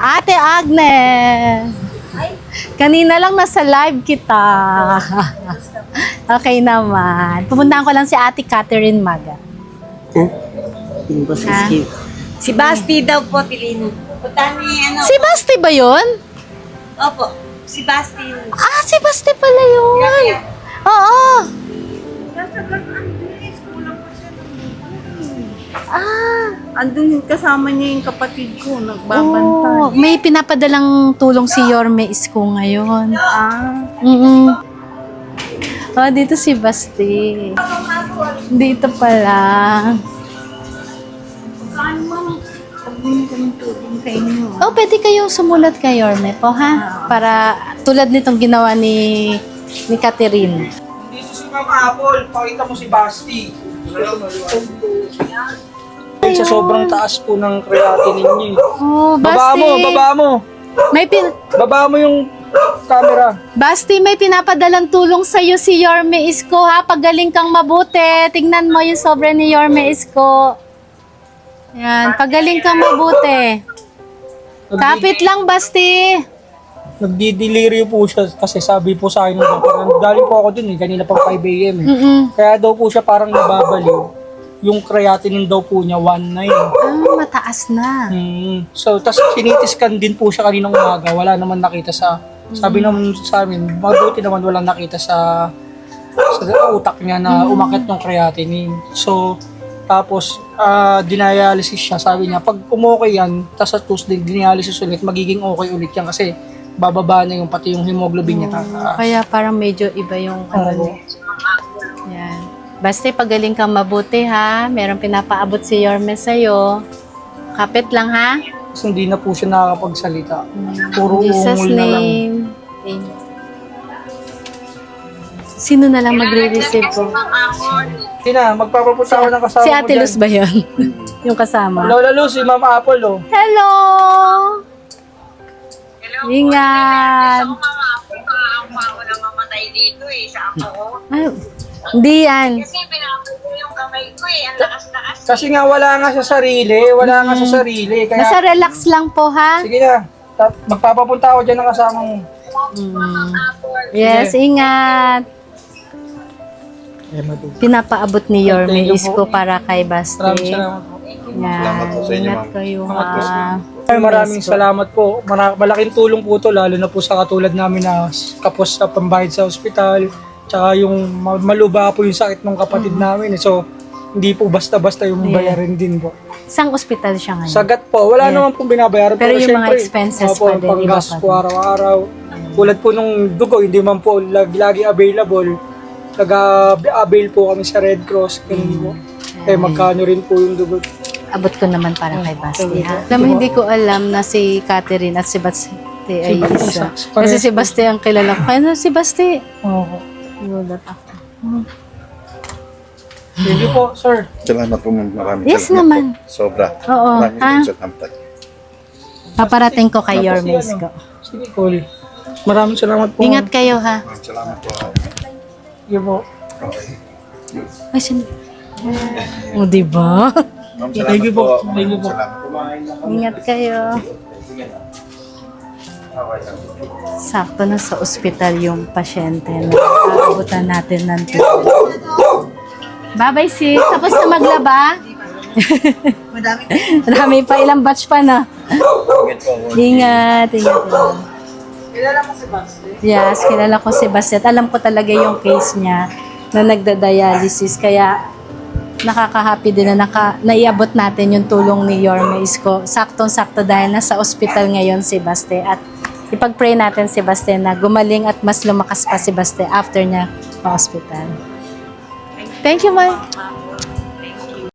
Ate Agnes. Kanina lang nasa live kita. Okay naman. Pupuntahan ko lang si Ate Catherine Maga. Ha? Si Basti daw po, Pilino. Punta ni ano. Si Basti ba yun? Opo, si Basti. Ah, si Basti pala yun. Oo. Ah. Andun kasama niya yung kapatid ko, nagbabantay. Oh, may pinapadalang tulong si Yorme Isko ngayon. Ah, Oh, dito si Basti. Dito pala. saan mo? Sabihin ko ng tubig sa inyo. Oh, pwede kayong sumulat kay Yorme po, ha? Para tulad nitong ginawa ni Catherine. Dito si Ma'am Apple, pakita mo si Basti. Sa sobrang taas po ng creatinine niyo. Oh, Baba Basti. mo, baba mo. Baba mo yung camera. Basti, may pinapadalang tulong sa'yo si Yorme Isko, ha? Pagaling kang mabuti. Tignan mo yung sobra ni Yorme Isko. Yan, pagaling kang mabuti. Kapit lang, Basti. Nagdi-delirio po siya kasi sabi po sa akin ng doktor. Galing po ako dun kanina pang 5 a.m. Kaya daw po siya parang nababaliw. Yung creatinine daw po niya 1.9. Ah, mataas na. So, tas sinitiskan din po siya kaninang umaga. Wala naman nakita sa... Sabi naman sa amin, mabuti naman walang nakita sa utak niya na umakit ng creatinine. So, tapos, dinialysis siya. Sabi niya, pag umokay yan, tas sa Tuesday, dinialysis ulit, magiging okay ulit yan kasi bababa na yung pati yung hemoglobin niya tataas. Kaya parang medyo iba yung ano. Yan. Basta pagaling kang mabuti, ha? Merong pinapaabot si Yorme sa'yo. Kapit lang, ha? Kasi hindi na po siya nakakapagsalita. Puro In Jesus' ungol na lang. name. Amen. Sino na lang magre-receive po? Sina, magpapapunta ako ng kasama Si ko Ate Luz ba yun? Yung kasama. Lola Luz, si Ma'am Apple, oh. Hello! Ingat! Ako na mamatay dito eh, sa ako. Ay, hindi yan. Kasi pinapay ko yung kamay ko eh, ang lakas-lakas. Kasi nga wala nga sa sarili, Kaya, Basta relax lang po, ha? sige na, magpapapunta ako dyan ng kasama mo. Yes, ingat. Pinapaabot ni Yorme Thank you po. Isko para kay Basti. Maraming salamat po. Yan. Ingat kayo, ha? Maraming salamat po. Malaking tulong po to lalo na po sa katulad namin na kapos sa pambayad sa ospital. Tsaka yung maluba po yung sakit ng kapatid namin. So, hindi po basta-basta yung bayarin din po. Isang ospital siya ngayon. Sagat po, wala naman pong binabayaran. Pero yung mga syempre, expenses opo, pa din, panggas iba pa po din. araw-araw. Tulad po nung dugo, hindi man po lagi available. Nag-avail po kami sa Red Cross. Ganun po. Eh, magkano rin po yung dugo. Abot ko naman para kay Basti, ha? Alam mo, hindi ko alam na si Catherine at si Basti ay isa. Kasi si Basti ang kilala ko. Ano si Basti? Oo. Gulat ako. Thank you po, sir. Salamat po, ma'am. Maraming Yes salamat naman. po. Sobra. Oo, Maraming ha? salamat. Paparating ko kay Yorme Isko. Sige, Cole. Maraming salamat po. Ingat kayo, ha? Maraming salamat po. Sige po. Ay, o, diba? Ma'am, Thank you po. Thank you po. Salamat po. Ingat kayo. Sakto na sa ospital yung pasyente na aabutan natin ng tulong. Bye-bye, sis. Tapos na maglaba? Madami pa, ilang batch pa na. Ingat, ingat. Kilala mo si Basti? Yes, kilala ko si Bastet. Alam ko talaga yung case niya na nagda-dialysis. Kaya nakaka-happy din na naiabot natin yung tulong ni Yorme Isko. Saktong-sakto dahil nasa ospital ngayon si Baste. At ipag-pray natin si Baste na gumaling at mas lumakas pa si Baste after niya ma-hospital. Thank you, Mai.